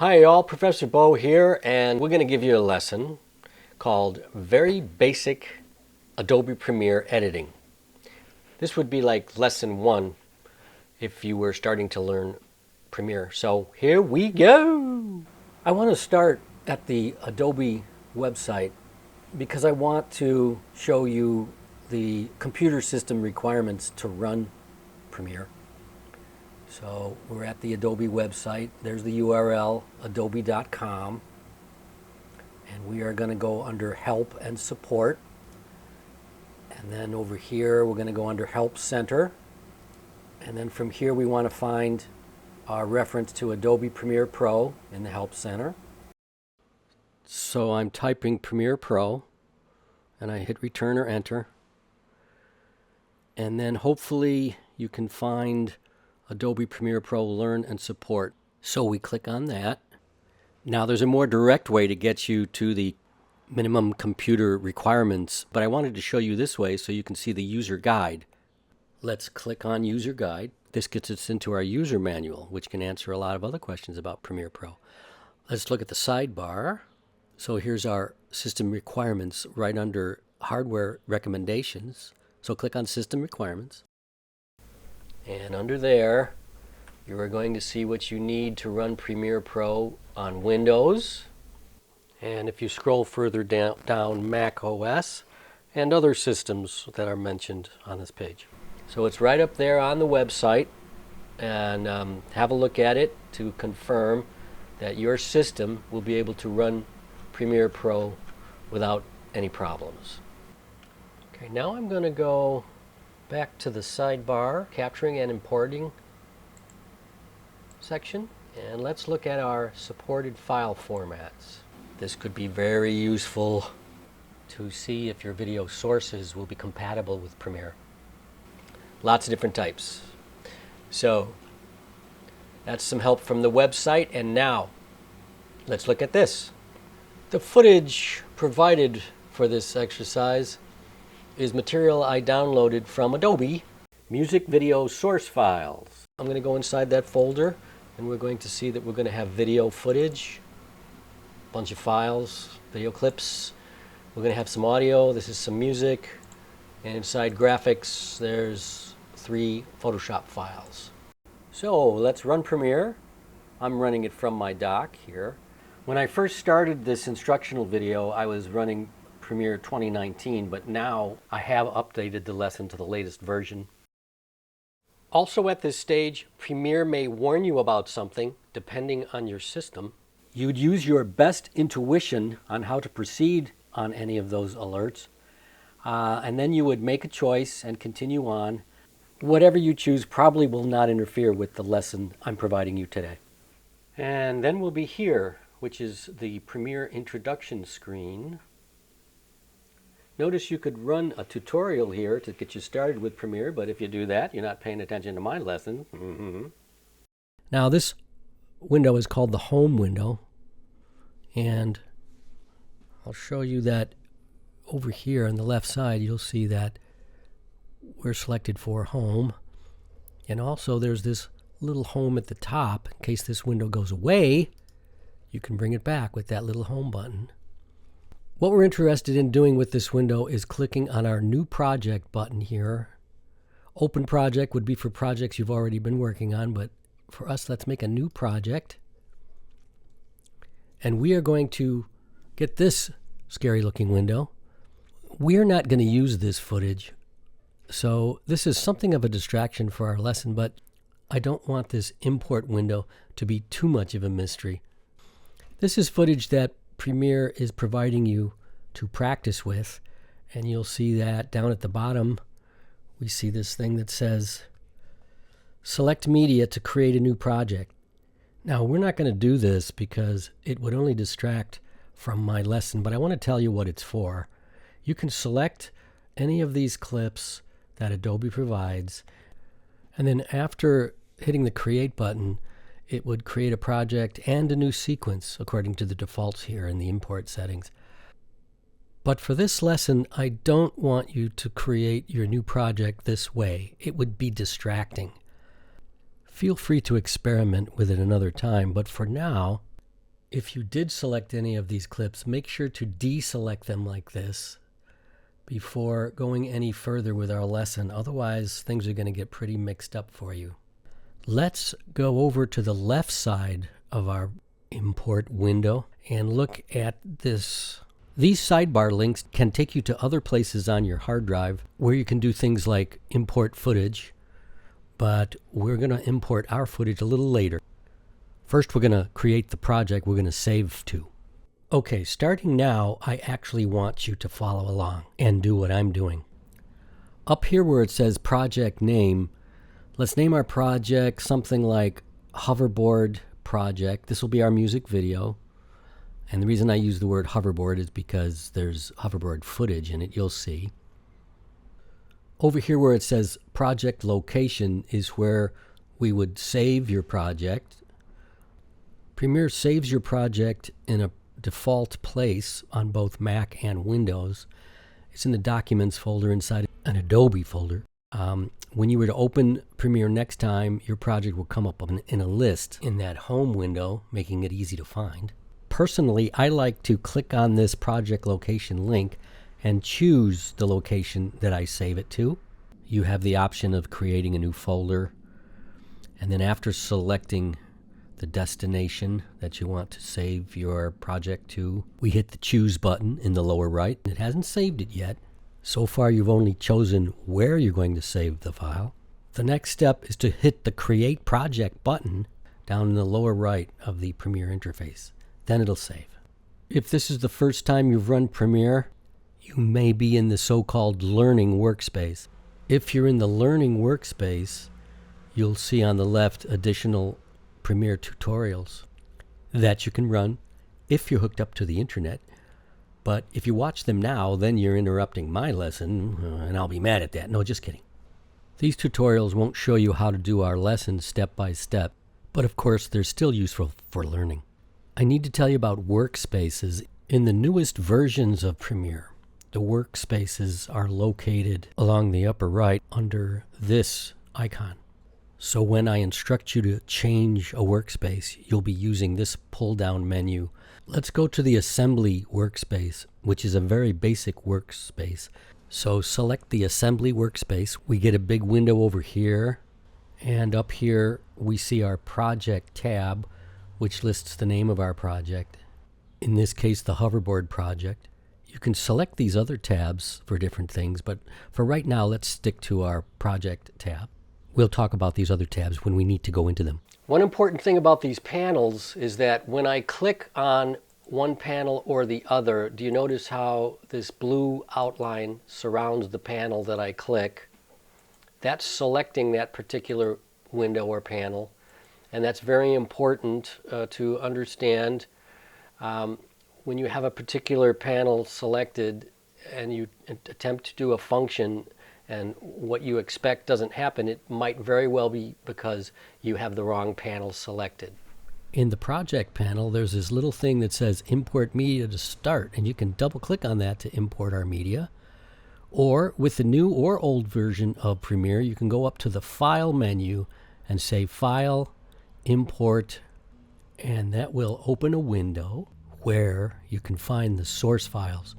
Hi all, Professor Bo here, and we're going to give you a lesson called Very Basic Adobe Premiere Editing. This would be like lesson 1 if you were starting to learn Premiere. So here we go! I want to start at the Adobe website because I want to show you the computer system requirements to run Premiere. So we're at the Adobe website. There's the URL, adobe.com. And we are going to go under Help and Support. And then over here, we're going to go under Help Center. And then from here, we want to find our reference to Adobe Premiere Pro in the Help Center. So I'm typing Premiere Pro, and I hit Return or Enter. And then hopefully you can find Adobe Premiere Pro Learn and Support. So we click on that. Now there's a more direct way to get you to the minimum computer requirements, but I wanted to show you this way so you can see the user guide. Let's click on User Guide. This gets us into our user manual, which can answer a lot of other questions about Premiere Pro. Let's look at the sidebar. So here's our system requirements right under Hardware Recommendations. So click on System Requirements. And under there, you are going to see what you need to run Premiere Pro on Windows. And if you scroll further down Mac OS and other systems that are mentioned on this page. So it's right up there on the website. And have a look at it to confirm that your system will be able to run Premiere Pro without any problems. Okay, now I'm going to go back to the sidebar, capturing and importing section, and let's look at our supported file formats. This could be very useful to see if your video sources will be compatible with Premiere. Lots of different types. So that's some help from the website, and now let's look at this. The footage provided for this exercise is material I downloaded from Adobe, music video source files. I'm going to go inside that folder and we're going to see that we're going to have video footage, a bunch of files, video clips. We're going to have some audio, this is some music, and inside graphics there's 3 Photoshop files. So let's run Premiere. I'm running it from my dock here. When I first started this instructional video, I was running Premiere 2019, but now I have updated the lesson to the latest version. Also at this stage, Premiere may warn you about something depending on your system. You'd use your best intuition on how to proceed on any of those alerts, and then you would make a choice and continue on. Whatever you choose probably will not interfere with the lesson I'm providing you today. And then we'll be here, which is the Premiere introduction screen. Notice you could run a tutorial here to get you started with Premiere, but if you do that, you're not paying attention to my lesson. Now this window is called the Home window, and I'll show you that over here on the left side you'll see that we're selected for Home, and also there's this little Home at the top. In case this window goes away, you can bring it back with that little Home button. What we're interested in doing with this window is clicking on our New Project button here. Open Project would be for projects you've already been working on, but for us, let's make a new project. And we are going to get this scary looking window. We're not going to use this footage, so this is something of a distraction for our lesson, but I don't want this import window to be too much of a mystery. This is footage that Premiere is providing you to practice with, and you'll see that down at the bottom we see this thing that says select media to create a new project. Now we're not going to do this because it would only distract from my lesson, but I want to tell you what it's for. You can select any of these clips that Adobe provides, and then after hitting the create button it would create a project and a new sequence according to the defaults here in the import settings. But for this lesson, I don't want you to create your new project this way. It would be distracting. Feel free to experiment with it another time, but for now, If you did select any of these clips, make sure to deselect them like this before going any further with our lesson. Otherwise, things are going to get pretty mixed up for you. Let's go over to the left side of our import window and look at this. These sidebar links can take you to other places on your hard drive where you can do things like import footage, but we're going to import our footage a little later. First, we're going to create the project we're going to save to. Okay, starting now, I actually want you to follow along and do what I'm doing. Up here where it says project name, let's name our project something like Hoverboard Project. This will be our music video. And the reason I use the word hoverboard is because there's hoverboard footage in it, you'll see. Over here where it says project location is where we would save your project. Premiere saves your project in a default place on both Mac and Windows. It's in the Documents folder inside an Adobe folder. When you were to open Premiere next time, your project will come up in a list in that home window, making it easy to find. Personally, I like to click on this project location link and choose the location that I save it to. You have the option of creating a new folder, and then after selecting the destination that you want to save your project to, we hit the choose button in the lower right. It hasn't saved it yet. So far you've only chosen where you're going to save the file. The next step is to hit the create project button down in the lower right of the Premiere interface. Then it'll save. If this is the first time you've run Premiere, you may be in the so-called learning workspace. If you're in the learning workspace, you'll see on the left additional Premiere tutorials that you can run if you're hooked up to the internet. But if you watch them now, then you're interrupting my lesson, and I'll be mad at that. No, just kidding. These tutorials won't show you how to do our lessons step by step, but of course they're still useful for learning. I need to tell you about workspaces. In the newest versions of Premiere, the workspaces are located along the upper right under this icon. So when I instruct you to change a workspace, you'll be using this pull-down menu. Let's go to the assembly workspace, which is a very basic workspace. So select the assembly workspace. We get a big window over here, and up here we see our project tab, which lists the name of our project. In this case, the hoverboard project. You can select these other tabs for different things, but for right now, let's stick to our project tab. We'll talk about these other tabs when we need to go into them. One important thing about these panels is that when I click on one panel or the other, do you notice how this blue outline surrounds the panel that I click? That's selecting that particular window or panel, and that's very important to understand. When you have a particular panel selected and you attempt to do a function and what you expect doesn't happen, it might very well be because you have the wrong panel selected. In the project panel, there's this little thing that says import media to start, and you can double click on that to import our media. Or with the new or old version of Premiere, you can go up to the file menu and say file, import, and that will open a window where you can find the source files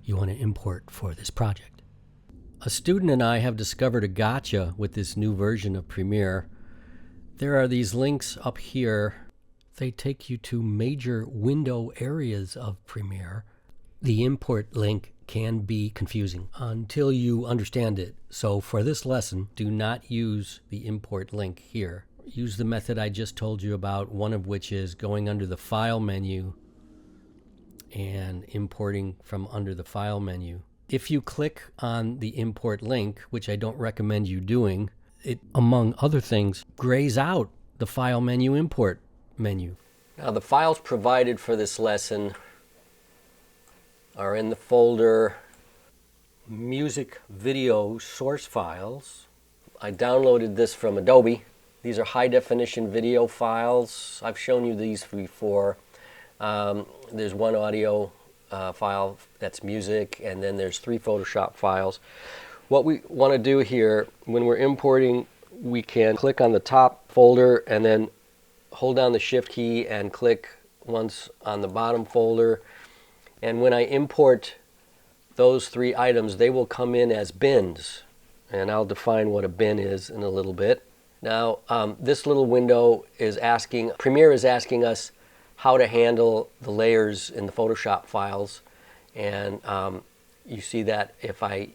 you want to import for this project. A student and I have discovered a gotcha with this new version of Premiere. There are these links up here. They take you to major window areas of Premiere. The import link can be confusing until you understand it. So for this lesson, do not use the import link here. Use the method I just told you about, one of which is going under the File menu and importing from under the File menu. If you click on the import link, which I don't recommend you doing, it, among other things, grays out the File menu import menu. Now the files provided for this lesson are in the folder Music Video Source Files. I downloaded this from Adobe. These are high definition video files. I've shown you these before. There's one audio file that's music, and then there's 3 Photoshop files. What we want to do here when we're importing, we can click on the top folder and then hold down the shift key and click ones on the bottom folder. And when I import those 3 items, they will come in as bins. And I'll define what a bin is in a little bit. Now, this little window is asking, Premiere is asking us how to handle the layers in the Photoshop files. And you see that if I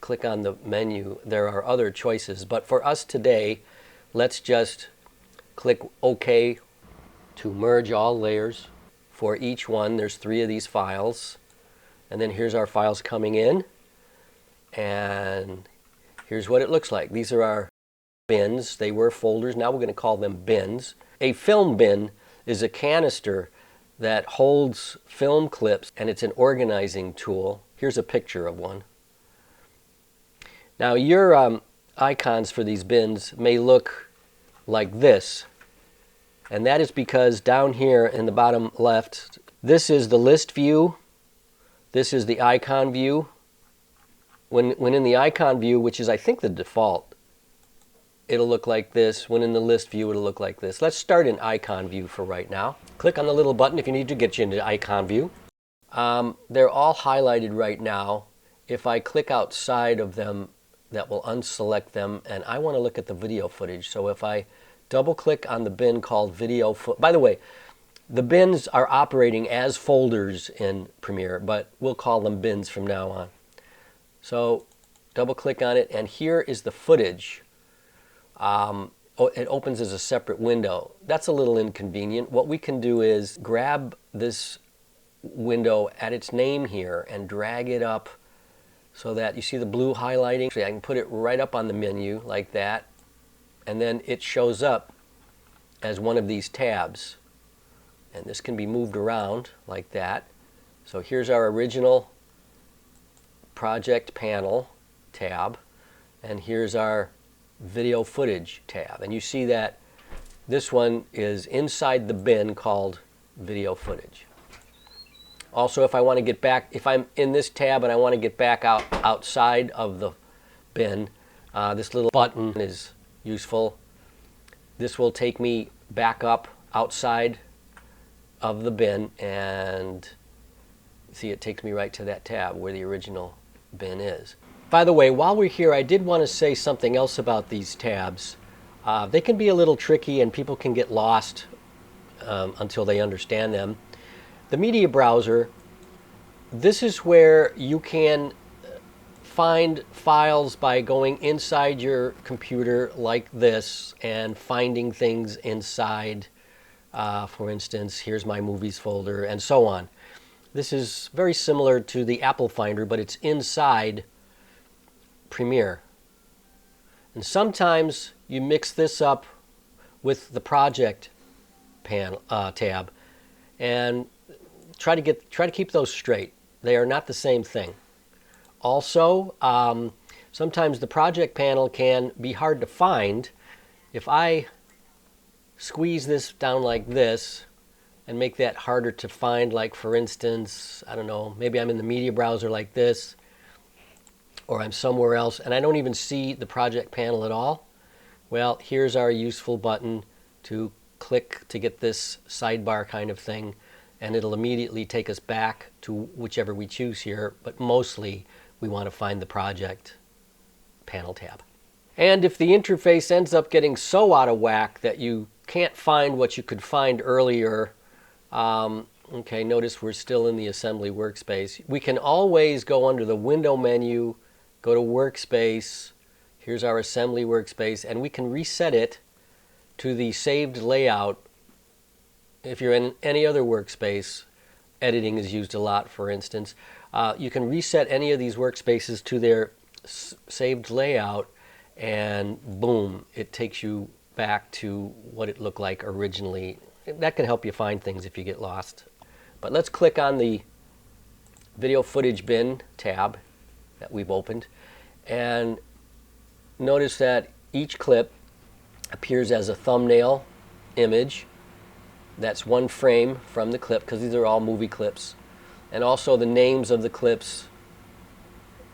click on the menu, there are other choices. But for us today, let's just click OK to merge all layers. For each one, there's 3 of these files. And then here's our files coming in. And here's what it looks like. These are our bins. They were folders. Now we're going to call them bins. A film bin is a canister that holds film clips, and it's an organizing tool. Here's a picture of one. Now your icons for these bins may look like this, and that is because down here in the bottom left, this is the list view, this is the icon view. When in the icon view, which is I think the default, it'll look like this. When in the list view, it'll look like this. Let's start in icon view for right now. Click on the little button if you need to get you into icon view. They're all highlighted right now. If I click outside of them, that will unselect them, and I want to look at the video footage. So if I double click on the bin called video footage, by the way, the bins are operating as folders in Premiere, but we'll call them bins from now on. So double click on it, and here is the footage. It opens as a separate window. That's a little inconvenient. What we can do is grab this window at its name here and drag it up so that you see the blue highlighting. So I can put it right up on the menu like that, and then it shows up as one of these tabs. And this can be moved around like that. So here's our original project panel tab, and here's our video footage tab. And you see that this one is inside the bin called video footage. Also, if I want to get back, if I'm in this tab and I want to get back outside of the bin, this little button is useful. This will take me back up outside of the bin, and see, it takes me right to that tab where the original bin is. By the way, while we're here, I did want to say something else about these tabs. They can be a little tricky and people can get lost until they understand them. The media browser, this is where you can find files by going inside your computer like this and finding things inside. For instance, here's my movies folder and so on. This is very similar to the Apple Finder, but it's inside Premiere. And sometimes you mix this up with the project tab and try to keep those straight. They are not the same thing. Also, sometimes the project panel can be hard to find. If I squeeze this down like this and make that harder to find, like for instance, I don't know, maybe I'm in the media browser like this, or I'm somewhere else and I don't even see the project panel at all, well, here's our useful button to click to get this sidebar kind of thing, and it'll immediately take us back to whichever we choose here, but mostly we want to find the project panel tab. And if the interface ends up getting so out of whack that you can't find what you could find earlier, okay, notice we're still in the assembly workspace. We can always go under the window menu, go to workspace, here's our assembly workspace, and we can reset it to the saved layout. If you're in any other workspace, editing is used a lot, for instance, you can reset any of these workspaces to their saved layout, and boom, it takes you back to what it looked like originally. That can help you find things if you get lost. But let's click on the video footage bin tab that we've opened, and notice that each clip appears as a thumbnail image. That's one frame from the clip, because these are all movie clips. And also the names of the clips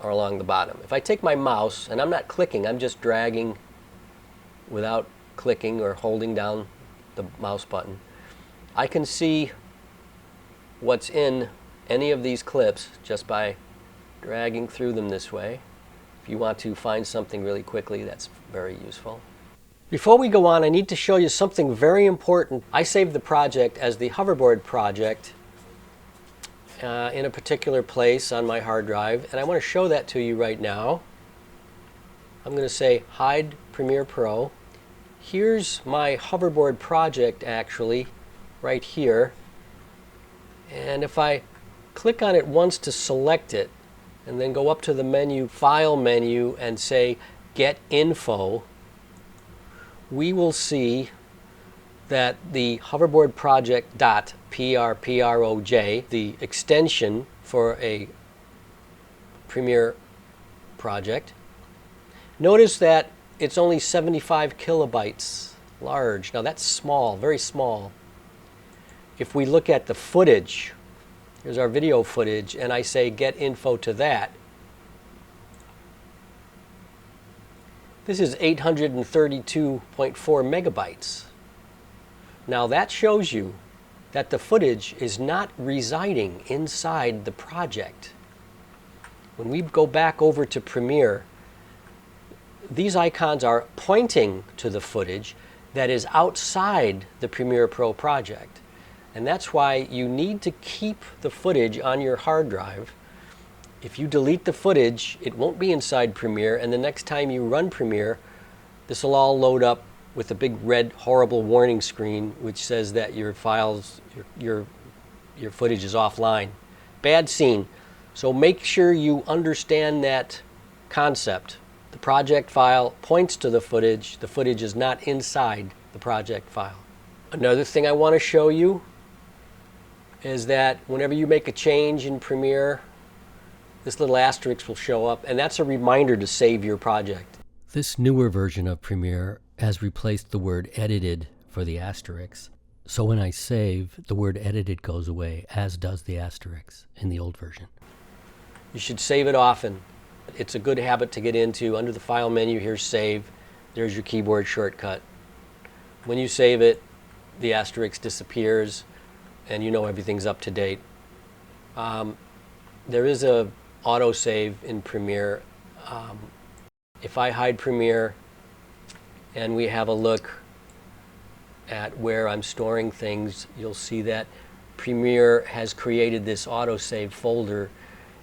are along the bottom. If I take my mouse, and I'm not clicking, I'm just dragging without clicking or holding down the mouse button, I can see what's in any of these clips just by dragging through them this way. If you want to find something really quickly, that's very useful. Before we go on, I need to show you something very important. I saved the project as the hoverboard project in a particular place on my hard drive, and I want to show that to you right now. I'm going to say hide Premiere Pro. Here's my hoverboard project actually right here, and if I click on it once to select it and then go up to the menu, File menu, and say Get Info, we will see that the hoverboard project.prproj, the extension for a Premiere project, notice that it's only 75 kilobytes large. Now that's small, very small. If we look at the footage, here's our video footage, and I say get info to that, this is 832.4 megabytes. Now that shows you that the footage is not residing inside the project. When we go back over to Premiere, these icons are pointing to the footage that is outside the Premiere Pro project. And that's why you need to keep the footage on your hard drive. If you delete the footage, it won't be inside Premiere, and the next time you run Premiere, this will all load up with a big red horrible warning screen which says that your files, your footage is offline. Bad scene. So make sure you understand that concept. The project file points to the footage is not inside the project file. Another thing I want to show you is that whenever you make a change in Premiere, this little asterisk will show up, and that's a reminder to save your project. This newer version of Premiere has replaced the word edited for the asterisk. So when I save, the word edited goes away, as does the asterisk in the old version. You should save it often. It's a good habit to get into. Under the File menu, here's Save. There's your keyboard shortcut. When you save it, the asterisk disappears, and you know everything's up to date. There is a autosave in Premiere. If I hide Premiere and we have a look at where I'm storing things, you'll see that Premiere has created this autosave folder,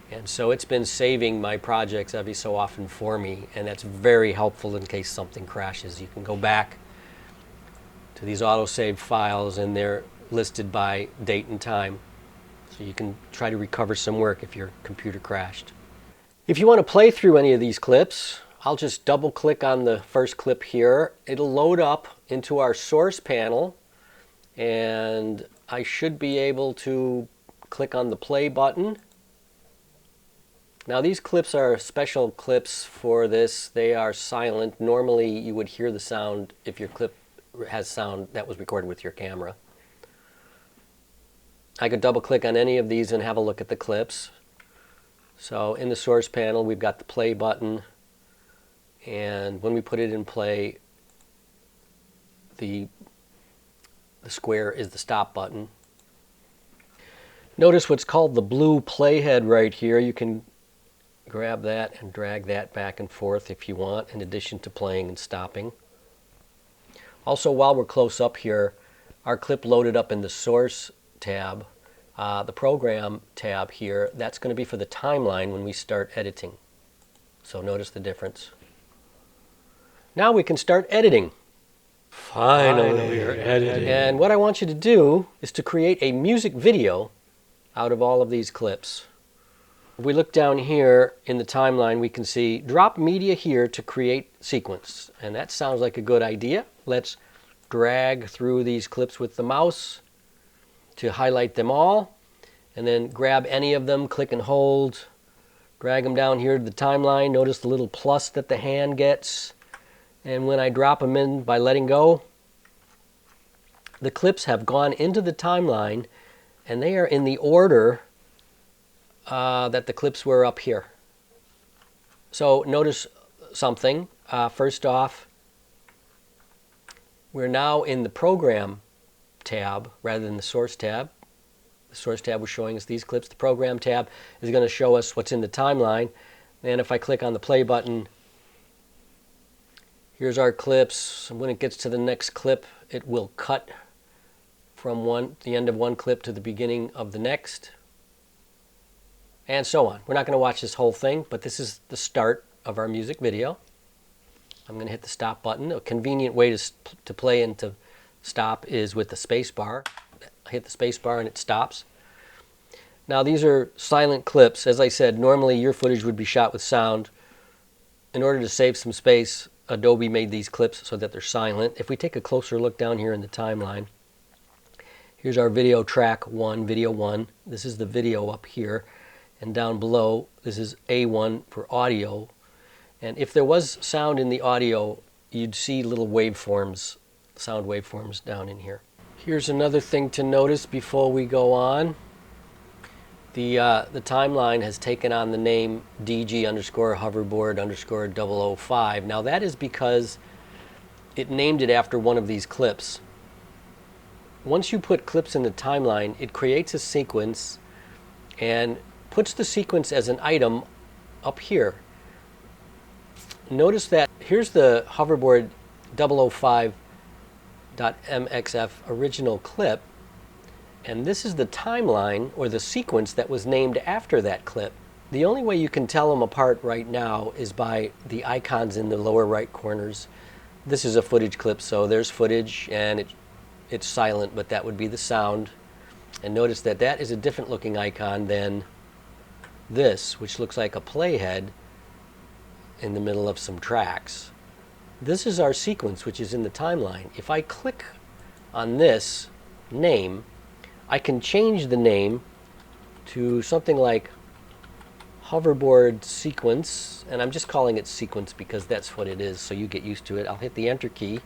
and so it's been saving my projects every so often for me, and that's very helpful in case something crashes. You can go back to these autosave files, and they're listed by date and time, so you can try to recover some work if your computer crashed. If you want to play through any of these clips, I'll just double click on the first clip here. It'll load up into our source panel, and I should be able to click on the play button. Now these clips are special clips for this. They are silent. Normally you would hear the sound if your clip has sound that was recorded with your camera. I could double click on any of these and have a look at the clips. So in the source panel we've got the play button, and when we put it in play, the square is the stop button. Notice what's called the blue playhead right here. You can grab that and drag that back and forth if you want, in addition to playing and stopping. Also, while we're close up here, our clip loaded up in the Source tab. The Program tab here, that's going to be for the timeline when we start editing. So notice the difference. Now we can start editing. Finally, we're editing. And what I want you to do is to create a music video out of all of these clips. If we look down here in the timeline, we can see drop media here to create sequence. And that sounds like a good idea. Let's drag through these clips with the mouse to highlight them all, and then grab any of them, click and hold, drag them down here to the timeline. Notice the little plus that the hand gets, and when I drop them in by letting go, the clips have gone into the timeline, and they are in the order that the clips were up here. So notice something. First off, we're now in the Program tab rather than the Source tab. The source tab was showing us these clips. The program tab is going to show us what's in the timeline. And if I click on the play button, here's our clips. When it gets to the next clip, it will cut from the end of one clip to the beginning of the next, and so on. We're not going to watch this whole thing, but this is the start of our music video. I'm going to hit the stop button. A convenient way to play and to stop is with the space bar. Hit the space bar and it stops. Now these are silent clips. As I said, normally your footage would be shot with sound. In order to save some space, Adobe made these clips so that they're silent. If we take a closer look down here in the timeline, here's our video track 1, video 1. This is the video up here. And down below, this is A1 for audio. And if there was sound in the audio, you'd see little waveforms, sound waveforms down in here. Here's another thing to notice before we go on. The timeline has taken on the name DG_hoverboard_005. Now that is because it named it after one of these clips. Once you put clips in the timeline, it creates a sequence and puts the sequence as an item up here. Notice that here's the hoverboard 005.mxf original clip, and this is the timeline or the sequence that was named after that clip. The only way you can tell them apart right now is by the icons in the lower right corners. This is a footage clip, so there's footage and it's silent, but that would be the sound. And notice that that is a different looking icon than this, which looks like a playhead in the middle of some tracks. This is our sequence, which is in the timeline. If I click on this name, I can change the name to something like hoverboard sequence, and I'm just calling it sequence because that's what it is, so you get used to it. I'll hit the enter key,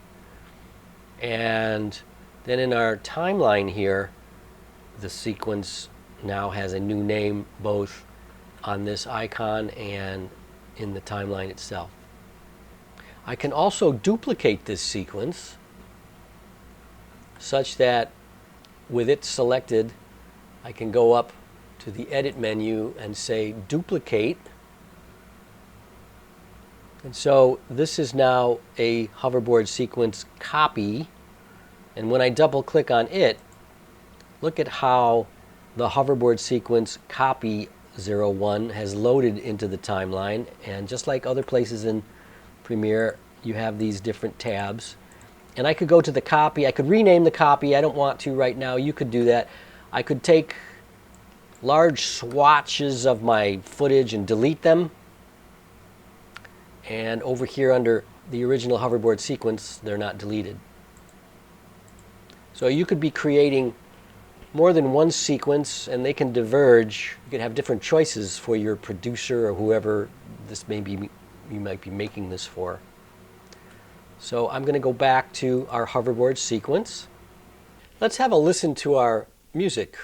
and then in our timeline here, the sequence now has a new name both on this icon and in the timeline itself. I can also duplicate this sequence such that with it selected, I can go up to the edit menu and say duplicate. And so this is now a hoverboard sequence copy. And when I double click on it, look at how the hoverboard sequence copy 01 has loaded into the timeline. And just like other places in Premiere, you have these different tabs. And I could go to the copy. I could rename the copy. I don't want to right now. You could do that. I could take large swatches of my footage and delete them. And over here under the original hoverboard sequence, they're not deleted. So you could be creating more than one sequence, and they can diverge. You could have different choices for your producer or whoever this may be, you might be making this for. So I'm going to go back to our hoverboard sequence. Let's have a listen to our music.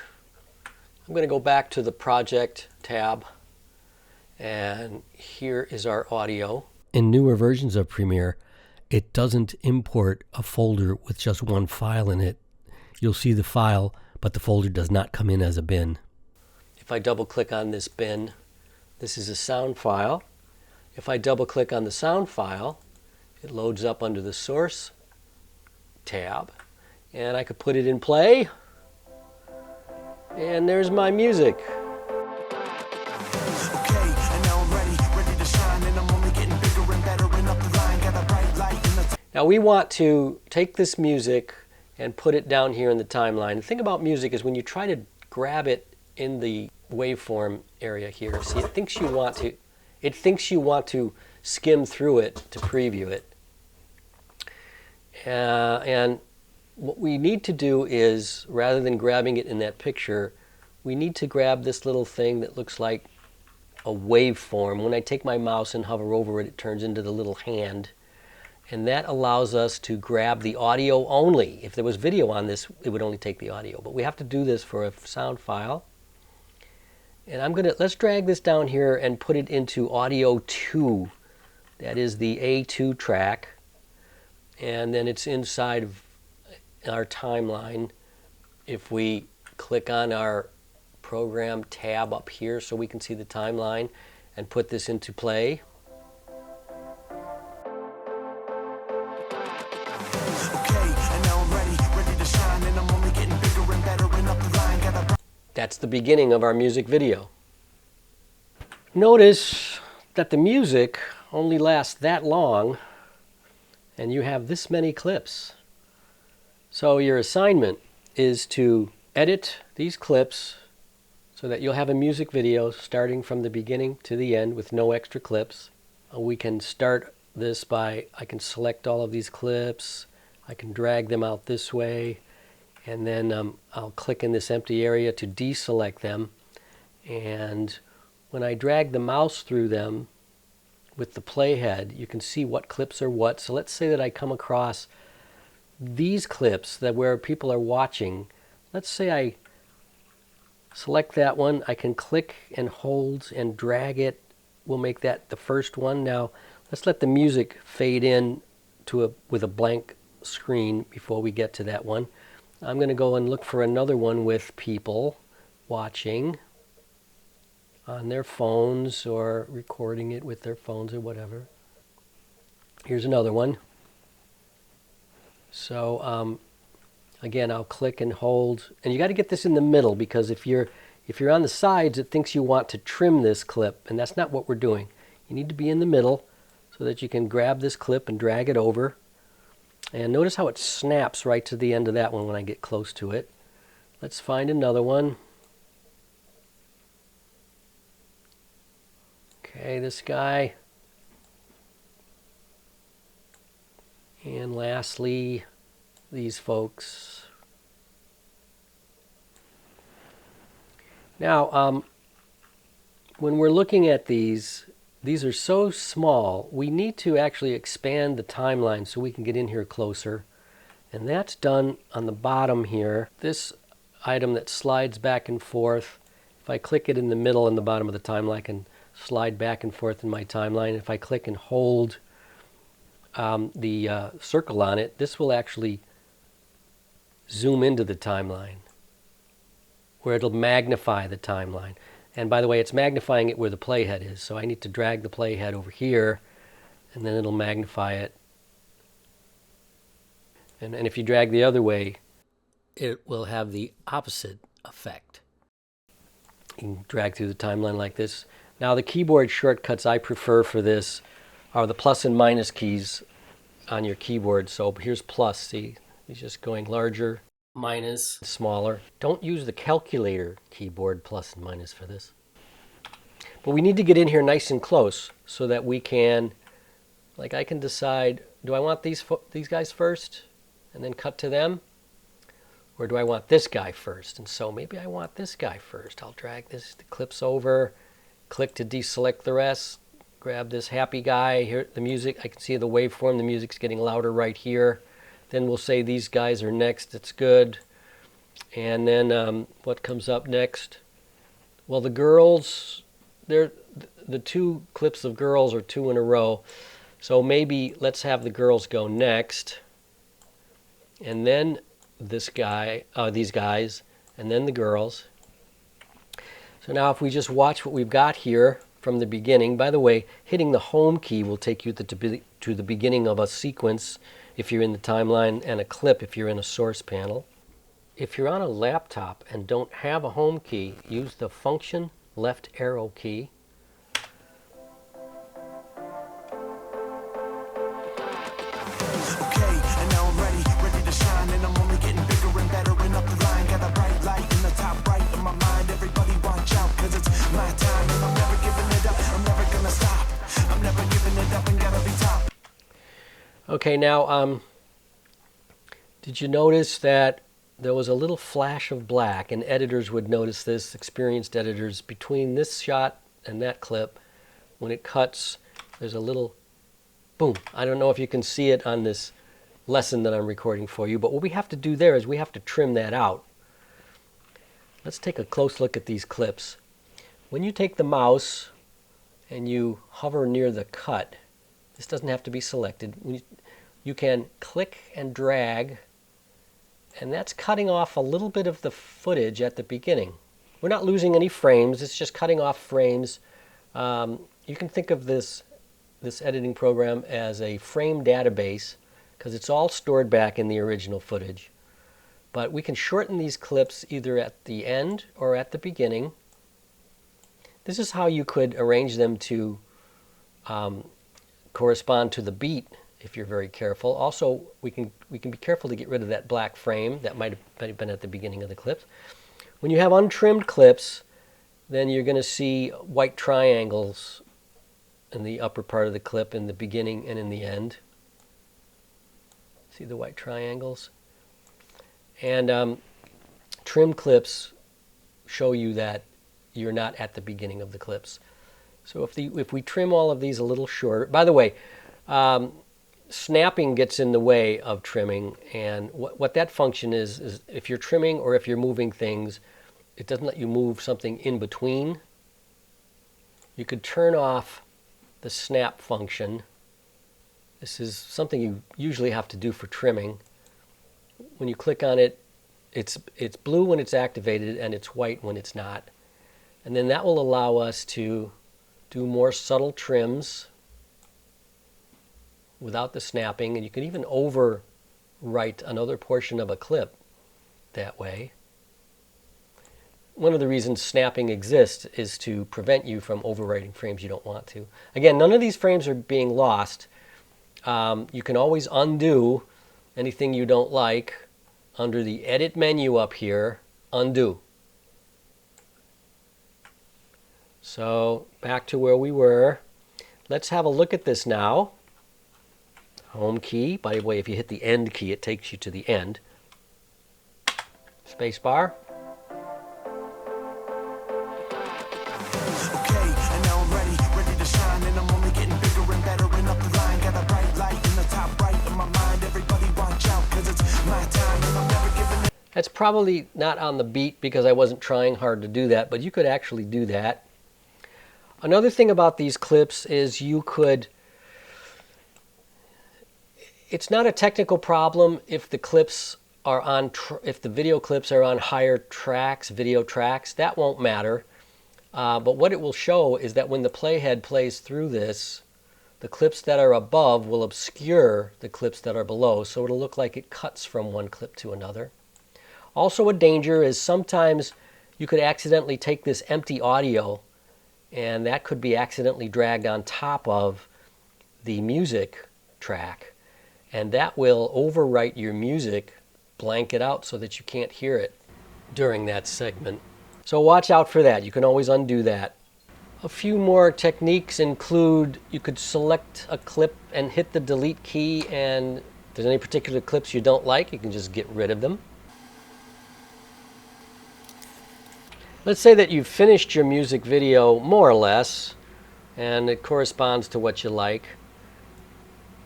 I'm going to go back to the project tab, and here is our audio. In newer versions of Premiere, it doesn't import a folder with just one file in it. You'll see the file, but the folder does not come in as a bin. If I double click on this bin, this is a sound file. If I double click on the sound file, it loads up under the source tab, and I could put it in play, and there's my music. Now we want to take this music and put it down here in the timeline. The thing about music is when you try to grab it in the waveform area here, see, it thinks you want to skim through it to preview it. And what we need to do is, rather than grabbing it in that picture, we need to grab this little thing that looks like a waveform. When I take my mouse and hover over it, it turns into the little hand. And that allows us to grab the audio only. If there was video on this, it would only take the audio. But we have to do this for a sound file. And let's drag this down here and put it into audio 2. That is the A2 track. And then it's inside of our timeline. If we click on our program tab up here so we can see the timeline and put this into play. That's the beginning of our music video. Notice that the music only lasts that long and you have this many clips. So your assignment is to edit these clips so that you'll have a music video starting from the beginning to the end with no extra clips. We can start this by, I can select all of these clips, I can drag them out this way, and then I'll click in this empty area to deselect them. And when I drag the mouse through them with the playhead, you can see what clips are what. So let's say that I come across these clips that where people are watching. Let's say I select that one. I can click and hold and drag it. We'll make that the first one. Now let's let the music fade in to with a blank screen before we get to that one. I'm going to go and look for another one with people watching on their phones or recording it with their phones or whatever. Here's another one. So again, I'll click and hold, and you got to get this in the middle, because if you're on the sides, it thinks you want to trim this clip, and that's not what we're doing. You need to be in the middle so that you can grab this clip and drag it over. And notice how it snaps right to the end of that one when I get close to it. Let's find another one. Okay, this guy. And lastly, these folks. Now, when we're looking at these are so small, we need to actually expand the timeline so we can get in here closer. And that's done on the bottom here. This item that slides back and forth, if I click it in the middle in the bottom of the timeline, I can slide back and forth in my timeline. If I click and hold the circle on it, this will actually zoom into the timeline, where it'll magnify the timeline. And by the way, it's magnifying it where the playhead is. So I need to drag the playhead over here, and then it'll magnify it. And if you drag the other way, it will have the opposite effect. You can drag through the timeline like this. Now the keyboard shortcuts I prefer for this are the plus and minus keys on your keyboard. So here's plus, see, it's just going larger, minus, smaller. Don't use the calculator keyboard plus and minus for this. But we need to get in here nice and close so that we can, like I can decide, do I want these guys first and then cut to them? Or do I want this guy first? And so maybe I want this guy first. I'll drag the clips over, click to deselect the rest, grab this happy guy, hear the music. I can see the waveform, the music's getting louder right here. Then we'll say these guys are next, it's good. And then what comes up next? Well, the girls, the two clips of girls are two in a row. So maybe let's have the girls go next. And then this guy, these guys, and then the girls. So now if we just watch what we've got here from the beginning, by the way, hitting the home key will take you to the beginning of a sequence if you're in the timeline, and a clip if you're in a source panel. If you're on a laptop and don't have a home key, use the function left arrow key. Okay, now, did you notice that there was a little flash of black, and editors would notice this, experienced editors, between this shot and that clip. When it cuts, there's a little boom. I don't know if you can see it on this lesson that I'm recording for you, but what we have to do there is we have to trim that out. Let's take a close look at these clips. When you take the mouse and you hover near the cut, this doesn't have to be selected. You can click and drag And that's cutting off a little bit of the footage at the beginning. We're not losing any frames, it's just cutting off frames. You can think of this editing program as a frame database because it's all stored back in the original footage. But we can shorten these clips either at the end or at the beginning. This is how you could arrange them to correspond to the beat if you're very careful. Also, we can be careful to get rid of that black frame that might have been at the beginning of the clip. When you have untrimmed clips, then you're going to see white triangles in the upper part of the clip in the beginning and in the end. See the white triangles? And trim clips show you that you're not at the beginning of the clips. So if we trim all of these a little shorter, by the way, snapping gets in the way of trimming, and what that function is if you're trimming or if you're moving things, it doesn't let you move something in between. You could turn off the snap function. This is something you usually have to do for trimming. When you click on it, it's blue when it's activated and it's white when it's not. And then that will allow us to do more subtle trims without the snapping, and you can even overwrite another portion of a clip that way. One of the reasons snapping exists is to prevent you from overwriting frames you don't want to. Again, none of these frames are being lost. You can always undo anything you don't like under the Edit menu up here, Undo. So back to where we were. Let's have a look at this now. Home key. By the way, if you hit the End key, it takes you to the end. Space bar. That's probably not on the beat because I wasn't trying hard to do that, but you could actually do that. Another thing about these clips is you could, it's not a technical problem if the clips are on, if the video clips are on higher tracks, video tracks, that won't matter. But what it will show is that when the playhead plays through this, the clips that are above will obscure the clips that are below, so it'll look like it cuts from one clip to another. Also, a danger is sometimes you could accidentally take this empty audio and that could be accidentally dragged on top of the music track, and that will overwrite your music, blank it out so that you can't hear it during that segment. So watch out for that. You can always undo that. A few more techniques include you could select a clip and hit the delete key, and if there's any particular clips you don't like, you can just get rid of them. Let's say that you've finished your music video more or less, and it corresponds to what you like.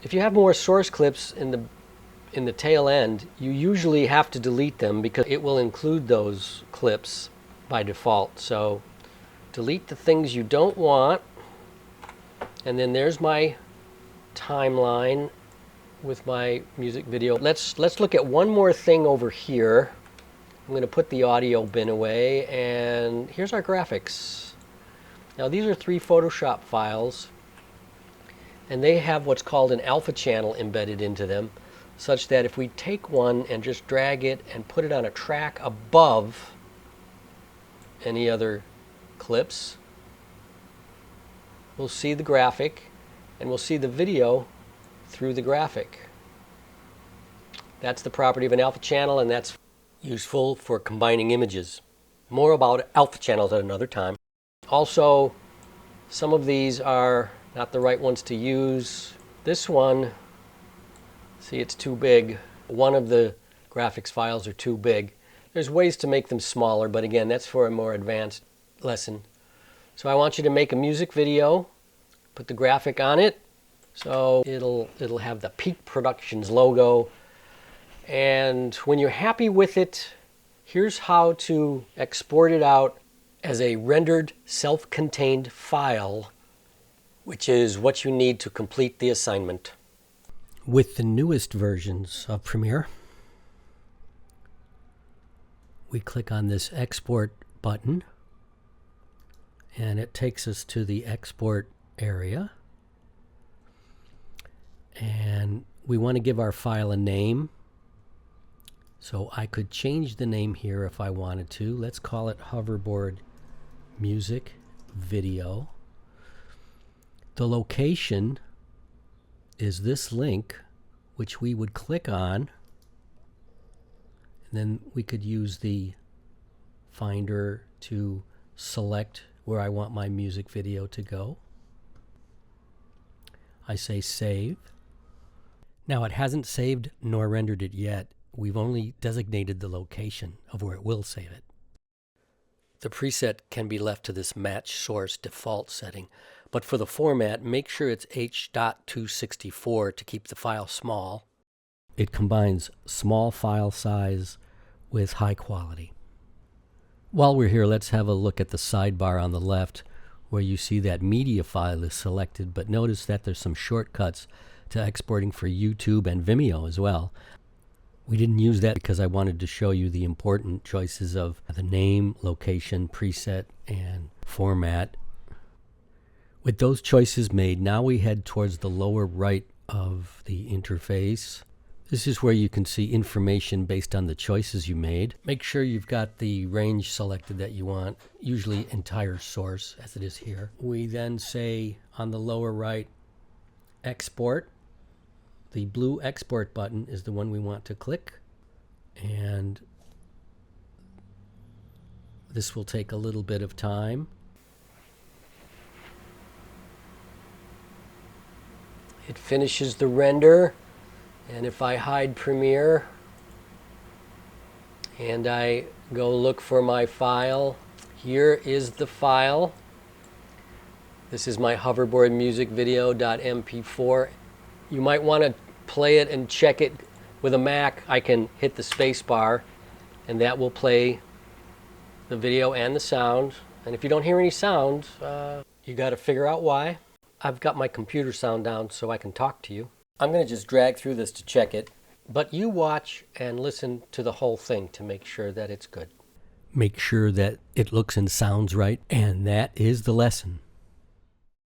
If you have more source clips in the tail end, you usually have to delete them because it will include those clips by default. So delete the things you don't want, and then there's my timeline with my music video. Let's look at one more thing over here. I'm going to put the audio bin away, and here's our graphics. Now these are 3 Photoshop files, and they have what's called an alpha channel embedded into them, such that if we take one and just drag it and put it on a track above any other clips, we'll see the graphic, and we'll see the video through the graphic. That's the property of an alpha channel, and that's useful for combining images. More about alpha channels at another time. Also, some of these are not the right ones to use. This one, see, it's too big. One of the graphics files are too big. There's ways to make them smaller, but again, that's for a more advanced lesson. So I want you to make a music video, put the graphic on it, so it'll have the Peak Productions logo. And when you're happy with it, here's how to export it out as a rendered self-contained file, which is what you need to complete the assignment. With the newest versions of Premiere, we click on this export button, and it takes us to the export area. And we want to give our file a name. So I could change the name here if I wanted to. Let's call it Hoverboard Music Video. The location is this link, which we would click on, and then we could use the finder to select where I want my music video to go. I say save. Now it hasn't saved nor rendered it yet. We've only designated the location of where it will save it. The preset can be left to this match source default setting, but for the format, make sure it's H.264 to keep the file small. It combines small file size with high quality. While we're here, let's have a look at the sidebar on the left where you see that media file is selected, but notice that there's some shortcuts to exporting for YouTube and Vimeo as well. We didn't use that because I wanted to show you the important choices of the name, location, preset, and format. With those choices made, now we head towards the lower right of the interface. This is where you can see information based on the choices you made. Make sure you've got the range selected that you want, usually entire source, as it is here. We then say on the lower right, export. The blue export button is the one we want to click, and this will take a little bit of time. It finishes the render, and if I hide Premiere and I go look for my file, here is the file. This is my hoverboard music video.mp4. You might want to play it and check it with a Mac. I can hit the space bar and that will play the video and the sound. And if you don't hear any sound, you got to figure out why. I've got my computer sound down so I can talk to you. I'm going to just drag through this to check it, but you watch and listen to the whole thing to make sure that it's good. Make sure that it looks and sounds right, and that is the lesson.